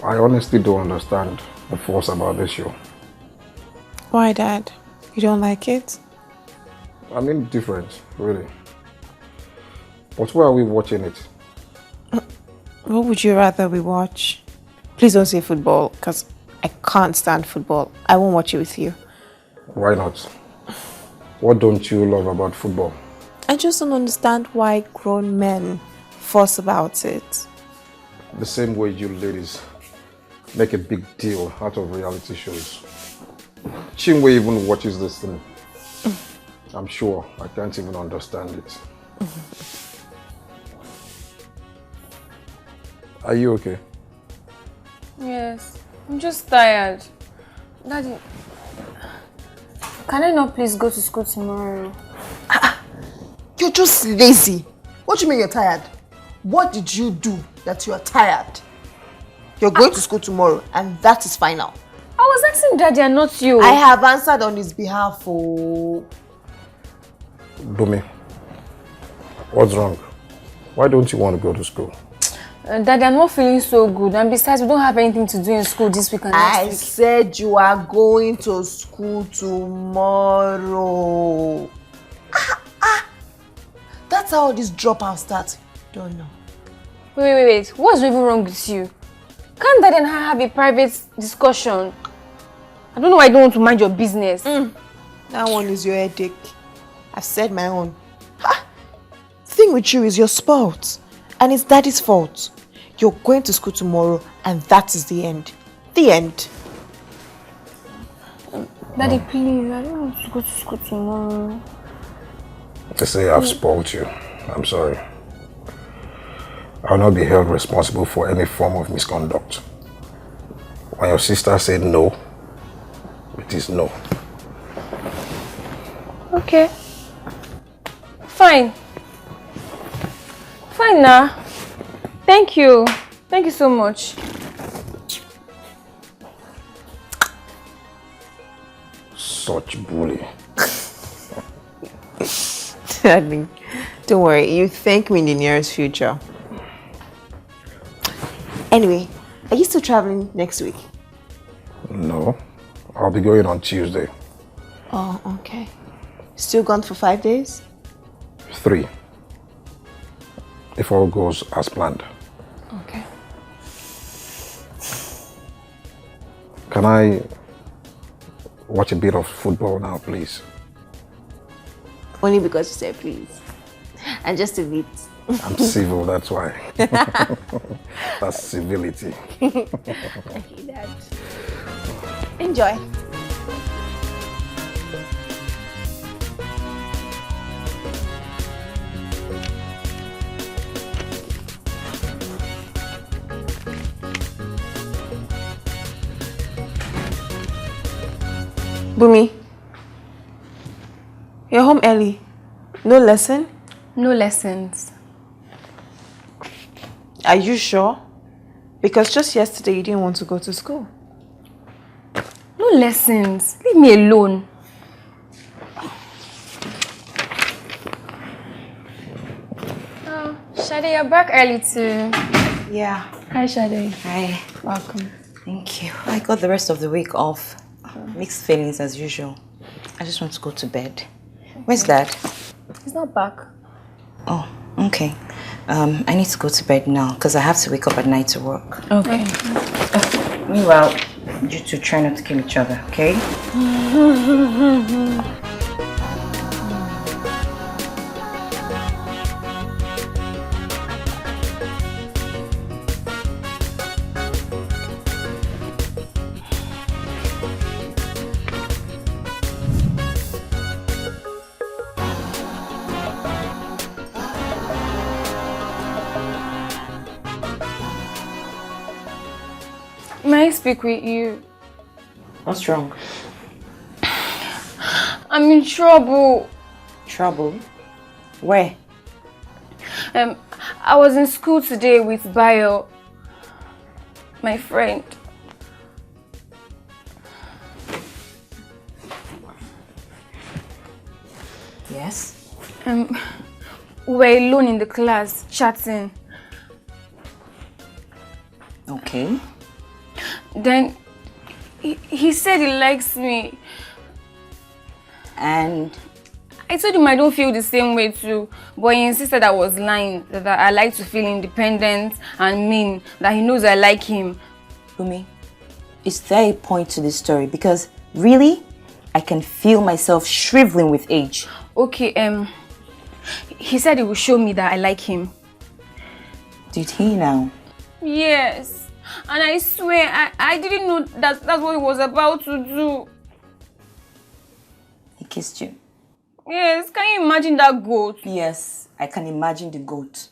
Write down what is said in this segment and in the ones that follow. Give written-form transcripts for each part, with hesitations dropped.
I honestly don't understand the fuss about this show. Why, Dad? You don't like it? I mean, different, really. But why are we watching it? What would you rather we watch? Please don't say football, because I can't stand football. I won't watch it with you. Why not? What don't you love about football? I just don't understand why grown men fuss about it. The same way you ladies make a big deal out of reality shows. Chinwe even watches this thing. I'm sure I can't even understand it. Are you okay? Yes, I'm just tired. Daddy, can I not please go to school tomorrow? You're just lazy. What do you mean you're tired? What did you do that you are tired? You're going to school tomorrow and that is final. I was asking Daddy and not you. I have answered on his behalf. Oh. Dumi, what's wrong? Why don't you want to go to school? Daddy, I'm not feeling so good, and besides, we don't have anything to do in school this week and next week. I said you are going to school tomorrow. That's how this dropout starts. Don't know. Wait. What's even wrong with you? Can't Daddy and I have a private discussion? I don't know why I don't want to mind your business. That one is your headache. I've said my own. The thing with you is your sport. And it's Daddy's fault. You're going to school tomorrow and that is the end. The end. Daddy, please, I don't want to go to school tomorrow. They say I've spoiled you. I'm sorry. I'll not be held responsible for any form of misconduct. When your sister said no, it is no. Okay. Fine. Fine now. Thank you. Thank you so much. Such bully. Darling, don't worry. You thank me in the nearest future. Anyway, are you still traveling next week? No, I'll be going on Tuesday. Oh, okay. Still gone for 5 days? 3. If all goes as planned. Okay. Can I watch a bit of football now, please? Only because you said please. And just a bit. I'm civil, that's why. That's civility. Okay, Dad. Enjoy. Bumi, you're home early. No lesson? No lessons. Are you sure? Because just yesterday you didn't want to go to school. No lessons. Leave me alone. Oh, Shade, you're back early too. Yeah. Hi, Shade. Hi. Welcome. Thank you. I got the rest of the week off. Mixed feelings as usual. I just want to go to bed. Where's Dad? He's not back. Oh, okay. I need to go to bed now because I have to wake up at night to work. Okay. Meanwhile, you two try not to kill each other, okay? May I speak with you? What's wrong? I'm in trouble. Trouble? Where? I was in school today with Bio, my friend. Yes? We were alone in the class, chatting. Okay. Then he said he likes me. And I told him I don't feel the same way too, but he insisted I was lying, that I like to feel independent and mean, that he knows I like him. Bumi, is there a point to this story? Because really, I can feel myself shriveling with age. Okay, he said he will show me that I like him. Did he now? Yes, and I swear I didn't know that's what he was about to do. He kissed you? Yes, can you imagine that goat? Yes, I can imagine the goat.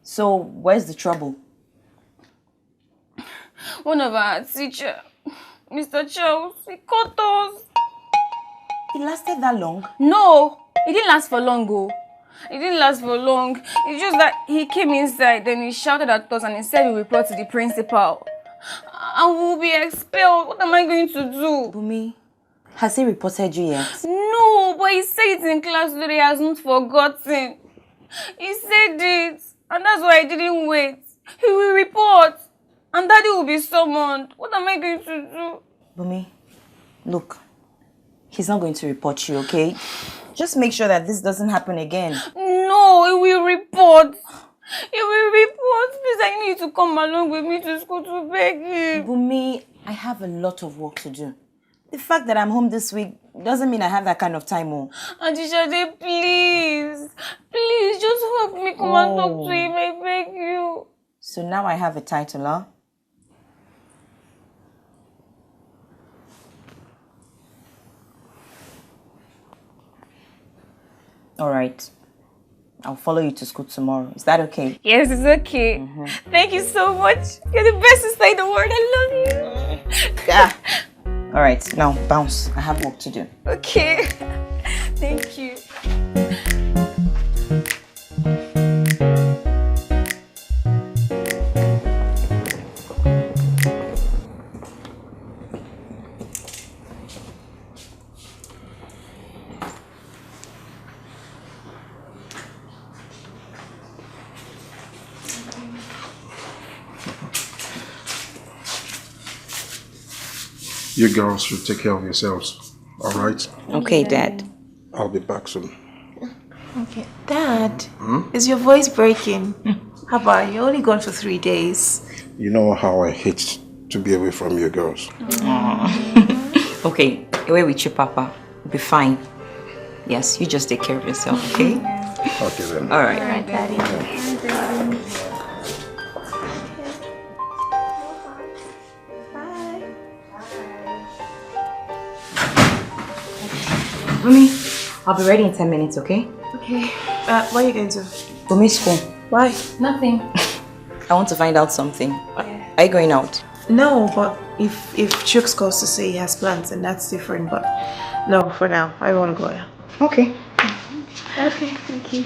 So, where's the trouble? One of our teachers, Mr. Charles, he caught us. It lasted that long? No, it didn't last for long, oh. It didn't last for long. It's just that he came inside, then he shouted at us and he said we'll report to the principal. And we'll be expelled. What am I going to do? Bumi, has he reported you yet? No, but he said it in class today. He hasn't forgotten. He said it, and that's why I didn't wait. He will report, and Daddy will be summoned. What am I going to do? Bumi, look, he's not going to report you, okay? Just make sure that this doesn't happen again. No, he will report. He will report. Please, I need you to come along with me to school to beg him. Bumi, I have a lot of work to do. The fact that I'm home this week doesn't mean I have that kind of time. Oh. Auntie Shade, please. Please, just help me come and talk to him. I beg you. So now I have a title, huh? All right. I'll follow you to school tomorrow. Is that okay? Yes, it's okay. Thank you so much. You're the best sister in the world. I love you. Yeah. All right, now bounce. I have work to do. Okay. Thank you. You girls should take care of yourselves, all right? Okay, Dad. I'll be back soon. Okay. Dad, is your voice breaking? How about you're only gone for 3 days? You know how I hate to be away from you girls. Okay, away with you, Papa. We'll be fine. Yes, you just take care of yourself, okay? Okay then. All right. All right, Daddy. Bumi, I'll be ready in 10 minutes, okay? Okay. Where are you going to? Bumi, school. Why? Nothing. I want to find out something. Are you going out? No, but if Chooks calls to say he has plans, then that's different. But no, for now, I want to go out. Okay. Okay, thank you.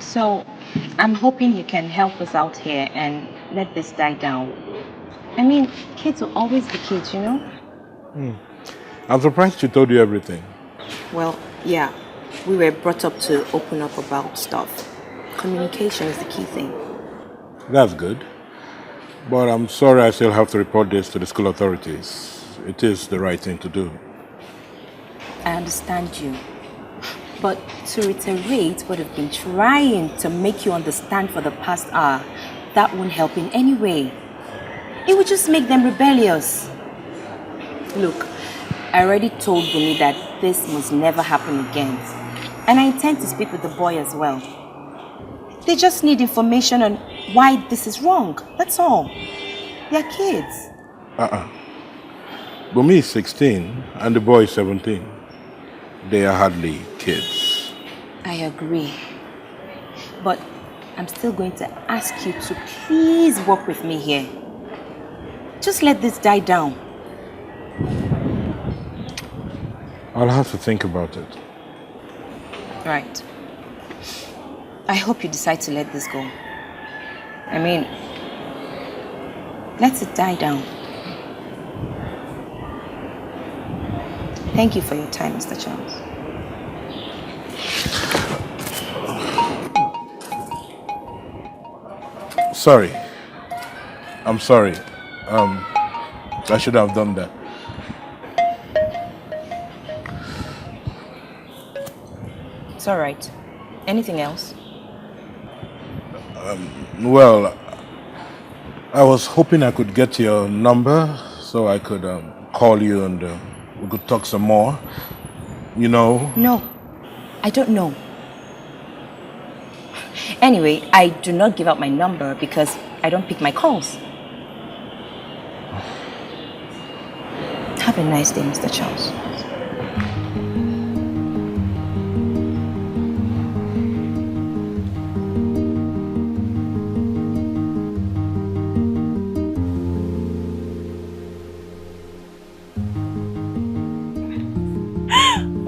So, I'm hoping you can help us out here and let this die down. I mean, kids will always be kids, you know? I'm surprised she told you everything. Well, yeah, we were brought up to open up about stuff. Communication is the key thing. That's good. But I'm sorry I still have to report this to the school authorities. It is the right thing to do. I understand you. But to reiterate what I've been trying to make you understand for the past hour, that won't help in any way. It would just make them rebellious. Look, I already told Bumi that this must never happen again. And I intend to speak with the boy as well. They just need information on why this is wrong. That's all. They're kids. Bumi is 16 and the boy is 17. They are hardly kids. I agree. But I'm still going to ask you to please work with me here. Just let this die down. I'll have to think about it. Right. I hope you decide to let this go. I mean, Let it die down. Thank you for your time, Mr. Charles. Sorry. I'm sorry. I should have done that. It's all right. Anything else? Well, I was hoping I could get your number so I could call you and we could talk some more. You know? No, I don't know. Anyway, I do not give out my number because I don't pick my calls. Have a nice day, Mr. Charles.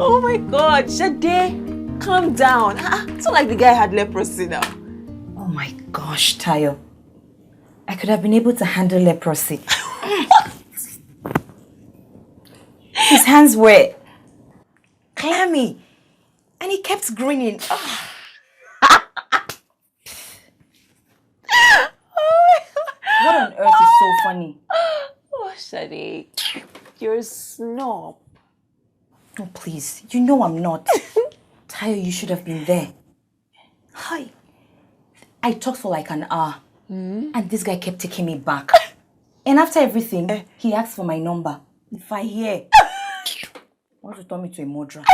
Oh my God, Shadare, calm down. It's not like the guy had leprosy now. Oh my gosh, Tayo. I could have been able to handle leprosy. His hands were clammy and he kept grinning. Oh. What on earth is so funny? Oh, Shadare, you're a snob. Oh, please. You know I'm not. Tayo, you should have been there. Hi. I talked for like an hour. And this guy kept taking me back. And after everything, he asked for my number. If I hear, want to turn me to a murderer.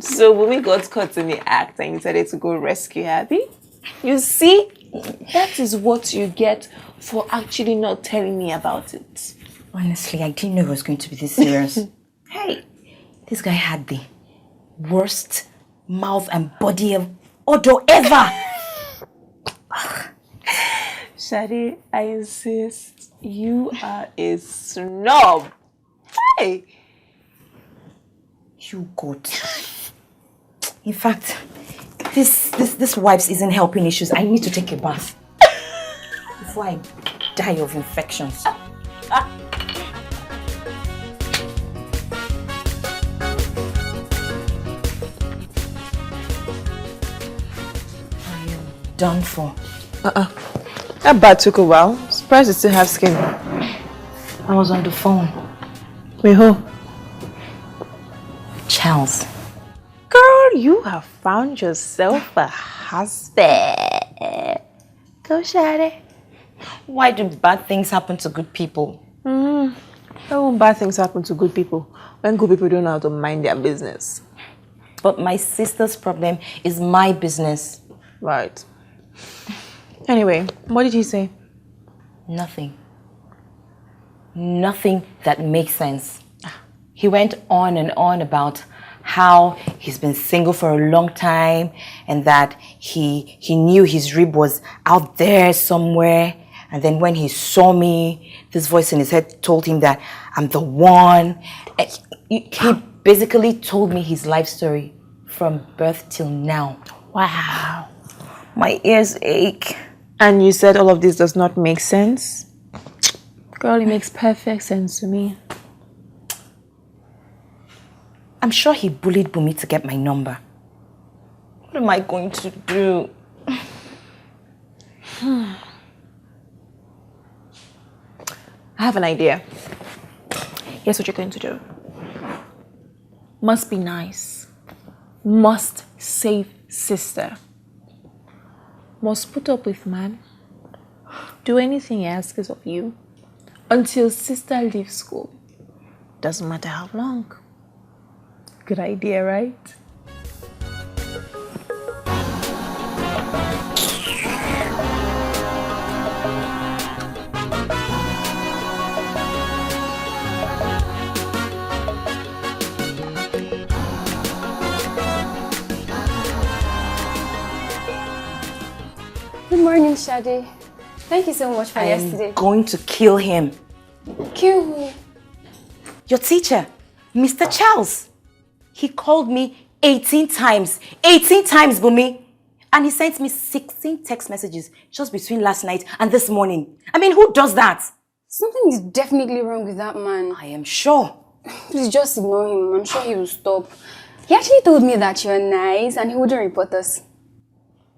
So Bumi got caught in the act and decided to go rescue Abby. You see, that is what you get for actually not telling me about it. Honestly, I didn't know it was going to be this serious. Hey, this guy had the worst mouth and body of odor ever. Shadare, I insist, you are a snob. Hey! You God. In fact, this wipes isn't helping issues. I need to take a bath before I die of infections. I am done for. That bat took a while. Surprised you still have skin. I was on the phone. Wait, who? Charles. Girl, you have found yourself a husband. Go, Shadare. Why do bad things happen to good people? Oh, bad things happen to good people when good people don't know how to mind their business. But my sister's problem is my business. Right. Anyway, what did he say? Nothing. Nothing that makes sense. He went on and on about how he's been single for a long time and that he knew his rib was out there somewhere. And then when he saw me, this voice in his head told him that I'm the one. And he basically told me his life story from birth till now. Wow. My ears ache. And you said all of this does not make sense? Girl, it makes perfect sense to me. I'm sure he bullied Bumi to get my number. What am I going to do? I have an idea. Here's what you're going to do. Must be nice. Must save sister. Must put up with man. Do anything he asks of you until sister leaves school. Doesn't matter how long. Good idea, right? Good morning, Shadare. Thank you so much for yesterday. I'm going to kill him. Kill who? Your teacher, Mr. Charles. He called me 18 times. 18 times, Bumi. And he sent me 16 text messages just between last night and this morning. I mean, who does that? Something is definitely wrong with that man. I am sure. Please just ignore him. I'm sure he will stop. He actually told me that you're nice and he wouldn't report us.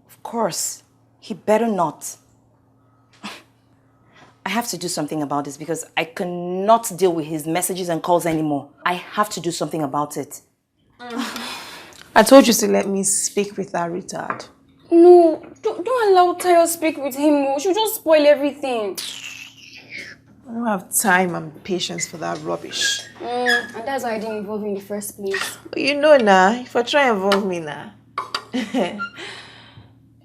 Of course. He better not. I have to do something about this because I cannot deal with his messages and calls anymore. I have to do something about it. I told you to let me speak with that retard. No, don't allow Tayo to speak with him. She'll just spoil everything. I don't have time and patience for that rubbish. And that's why I didn't involve you in the first place. But you know now, if I try and involve me now.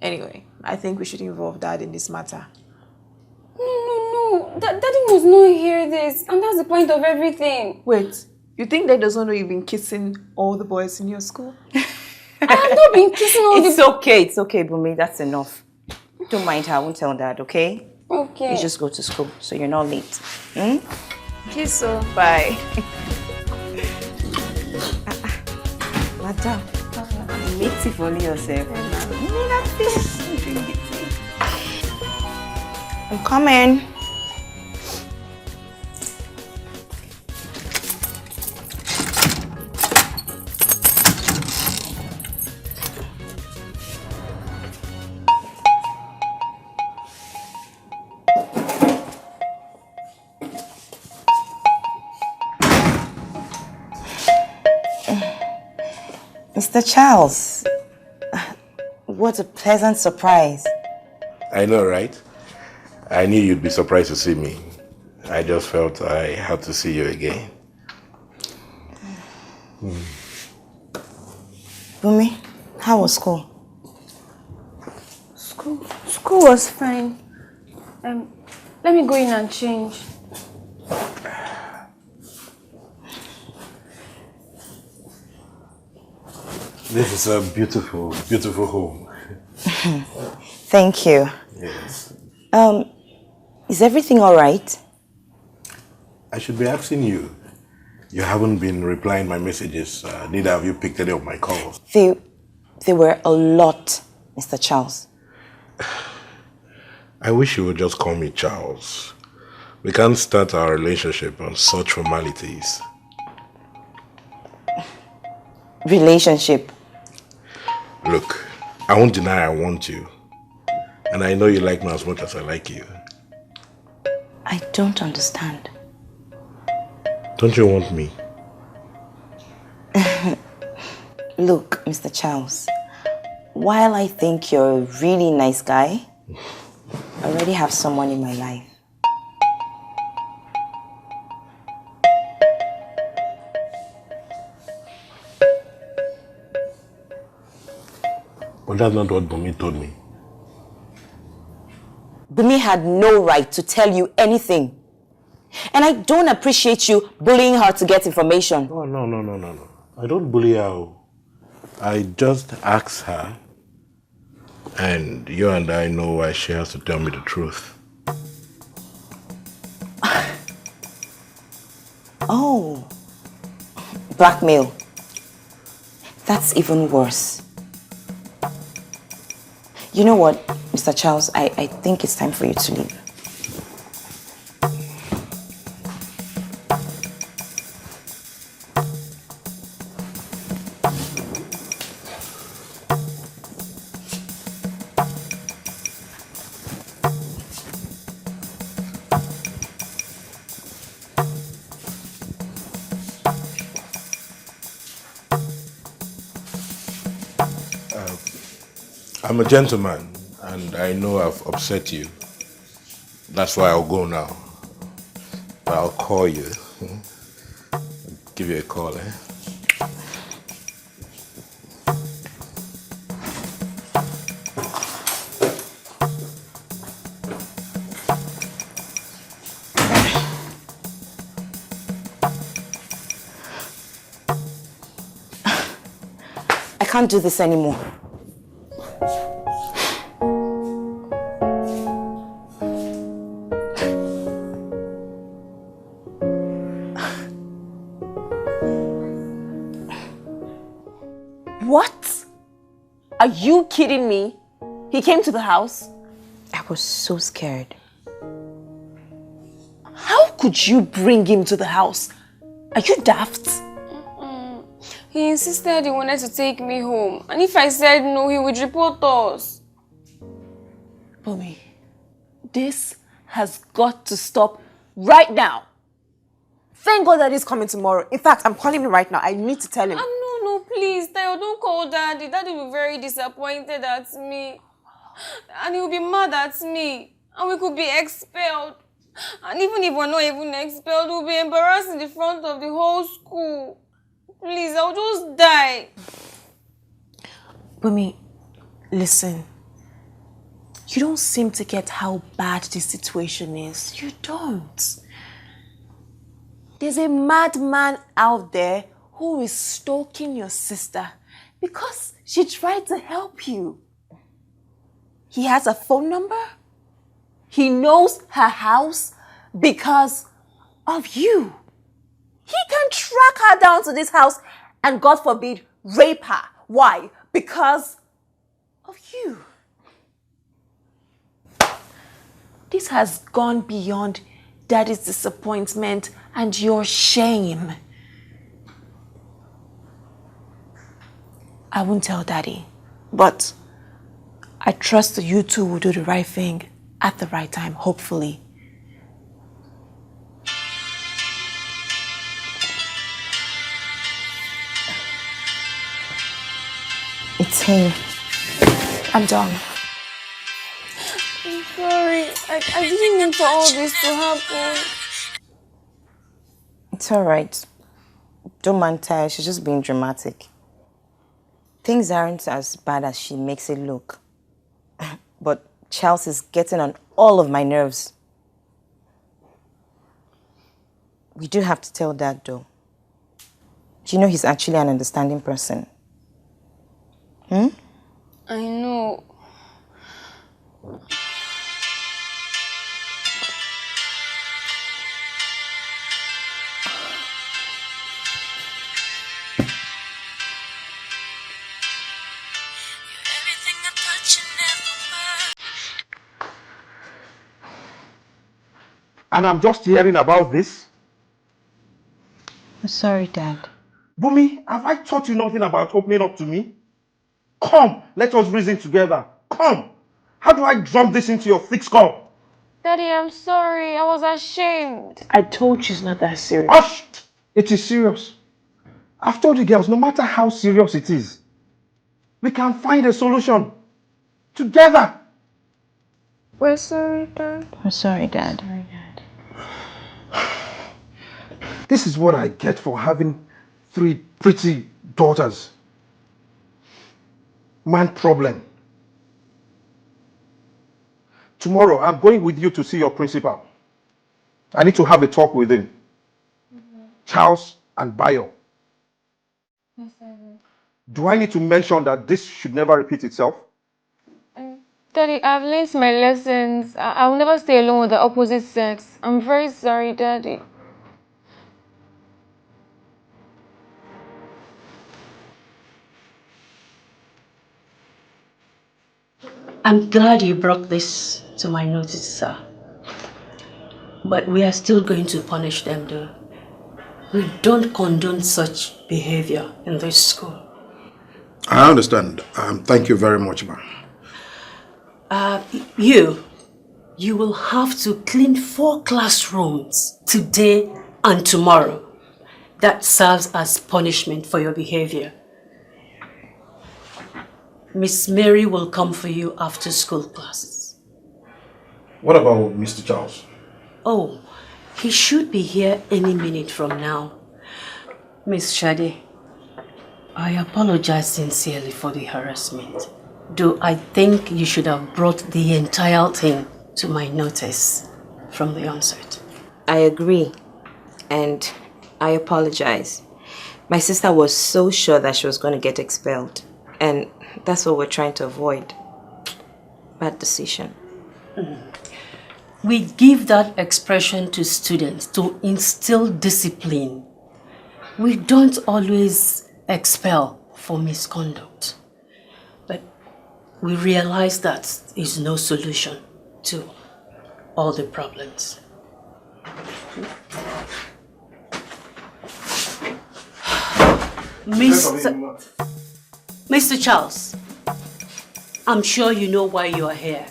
Anyway, I think we should involve Dad in this matter. No. Daddy must not hear this. And that's the point of everything. Wait, you think Dad doesn't know you've been kissing all the boys in your school? I have not been kissing all It's okay, Bumi. That's enough. Don't mind her. I won't tell Dad, okay? Okay. You just go to school so you're not late. Hmm? Kiss so. Bye. Madam, make tea for yourself. I'm coming. Mr. Charles, what a pleasant surprise. I know, right? I knew you'd be surprised to see me. I just felt I had to see you again. Bumi, how was school? School was fine. Let me go in and change. This is a beautiful, beautiful home. Thank you. Yes. Is everything all right? I should be asking you. You haven't been replying my messages. Neither have you picked any of my calls. They were a lot, Mr. Charles. I wish you would just call me Charles. We can't start our relationship on such formalities. Relationship? Look, I won't deny I want you. And I know you like me as much as I like you. I don't understand. Don't you want me? Look, Mr. Charles, while I think you're a really nice guy, I already have someone in my life. But that's not what Bumi told me. Bumi had no right to tell you anything. And I don't appreciate you bullying her to get information. Oh, no. I don't bully her. I just ask her. And you and I know why she has to tell me the truth. Oh. Blackmail. That's even worse. You know what, Mr. Charles, I think it's time for you to leave. I'm a gentleman, and I know I've upset you. That's why I'll go now. But I'll call you. Give you a call, eh? I can't do this anymore. Are you kidding me? He came to the house? I was so scared. How could you bring him to the house? Are you daft? He insisted he wanted to take me home. And if I said no, he would report us. Mommy, this has got to stop right now. Thank God that he's coming tomorrow. In fact, I'm calling him right now. I need to tell him. No, please, Tayo, don't call Daddy. Daddy will be very disappointed at me. And he'll be mad at me. And we could be expelled. And even if we're not even expelled, we'll be embarrassed in the front of the whole school. Please, I'll just die. Mommy, listen. You don't seem to get how bad this situation is. You don't. There's a madman out there who is stalking your sister because she tried to help you. He has a phone number. He knows her house because of you. He can track her down to this house and, God forbid, rape her. Why? Because of you. This has gone beyond Daddy's disappointment and your shame. I won't tell Daddy, but I trust that you two will do the right thing at the right time, hopefully. It's him. I'm done. I'm sorry. I didn't mean for all this to happen. It's alright. Don't mind Taya, she's just being dramatic. Things aren't as bad as she makes it look. But Charles is getting on all of my nerves. We do have to tell Dad though. Do you know he's actually an understanding person? I know. And I'm just hearing about this? I'm sorry, Dad. Bumi, have I taught you nothing about opening up to me? Come, let us reason together. Come. How do I drum this into your thick skull? Daddy, I'm sorry. I was ashamed. I told you it's not that serious. Hush! It is serious. I've told you girls, no matter how serious it is, we can find a solution. Together. We're sorry, Dad. We're sorry, Dad. This is what I get for having 3 pretty daughters. Man problem. Tomorrow, I'm going with you to see your principal. I need to have a talk with him. Charles and Bio. Yes, I will. Do I need to mention that this should never repeat itself? Daddy, I've learned my lessons. I'll never stay alone with the opposite sex. I'm very sorry, Daddy. I'm glad you brought this to my notice, sir. But we are still going to punish them, though. We don't condone such behavior in this school. I understand. Thank you very much, ma'am. You will have to clean 4 classrooms today and tomorrow. That serves as punishment for your behavior. Miss Mary will come for you after school classes. What about Mr. Charles? Oh, he should be here any minute from now. Miss Shade, I apologize sincerely for the harassment. Though I think you should have brought the entire thing to my notice from the onset. I agree. And I apologize. My sister was so sure that she was going to get expelled. And that's what we're trying to avoid. Bad decision. We give that expression to students to instill discipline. We don't always expel for misconduct. But we realize that is no solution to all the problems. Mr. Charles, I'm sure you know why you are here.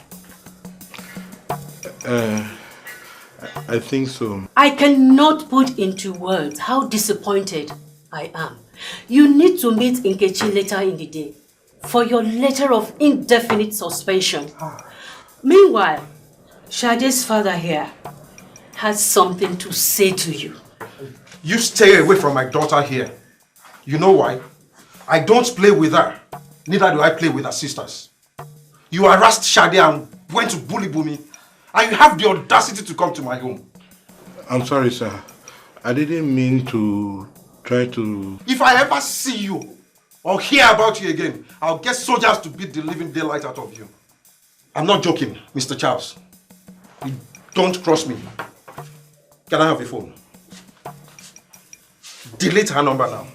I think so. I cannot put into words how disappointed I am. You need to meet Nkechi later in the day for your letter of indefinite suspension. Meanwhile, Shade's father here has something to say to you. You stay away from my daughter here. You know why? I don't play with her. Neither do I play with her sisters. You harassed Shade and went to bully me. And you have the audacity to come to my home. I'm sorry, sir. I didn't mean to try to... If I ever see you or hear about you again, I'll get soldiers to beat the living daylight out of you. I'm not joking, Mr. Charles. You don't cross me. Can I have a phone? Delete her number now.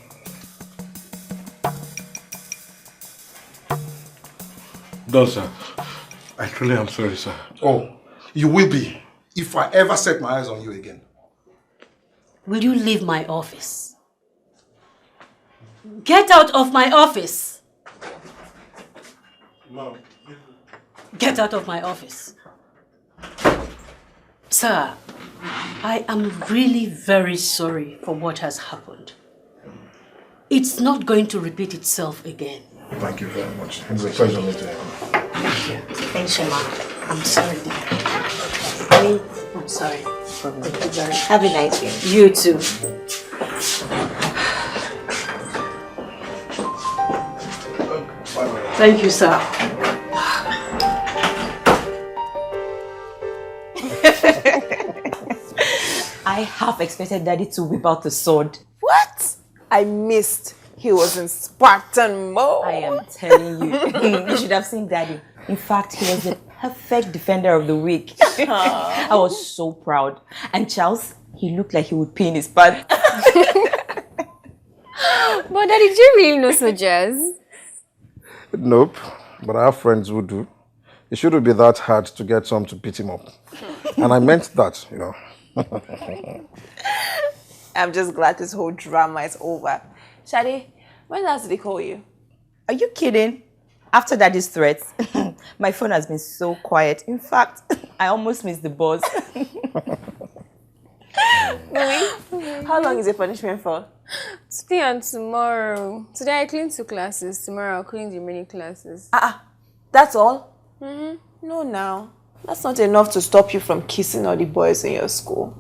No, sir. I truly am sorry, sir. Oh, you will be if I ever set my eyes on you again. Will you leave my office? Get out of my office! Mom. Get out of my office. Sir, I am really very sorry for what has happened. It's not going to repeat itself again. Thank you very much. It's a pleasure meeting you. Thank you. Thanks, Emma. I'm sorry, dear. I'm sorry. Thank you very much. Have a nice day. You too. Thank you, sir. I half expected Daddy to whip out the sword. What? I missed. He was in Spartan mode. I am telling you. You should have seen Daddy. In fact, he was the perfect defender of the week. I was so proud. And Charles, he looked like he would pee in his pants. But Daddy, did you really know soldiers? Nope, but I have friends who do. It shouldn't be that hard to get some to beat him up. And I meant that, you know. I'm just glad this whole drama is over. Shade, when last did they call you? Are you kidding? After Daddy's threats, my phone has been so quiet. In fact, I almost missed the buzz. How long is the punishment for? Today and tomorrow. Today I cleaned 2 classes. Tomorrow I'll clean the remaining classes. That's all? No, now. That's not enough to stop you from kissing all the boys in your school.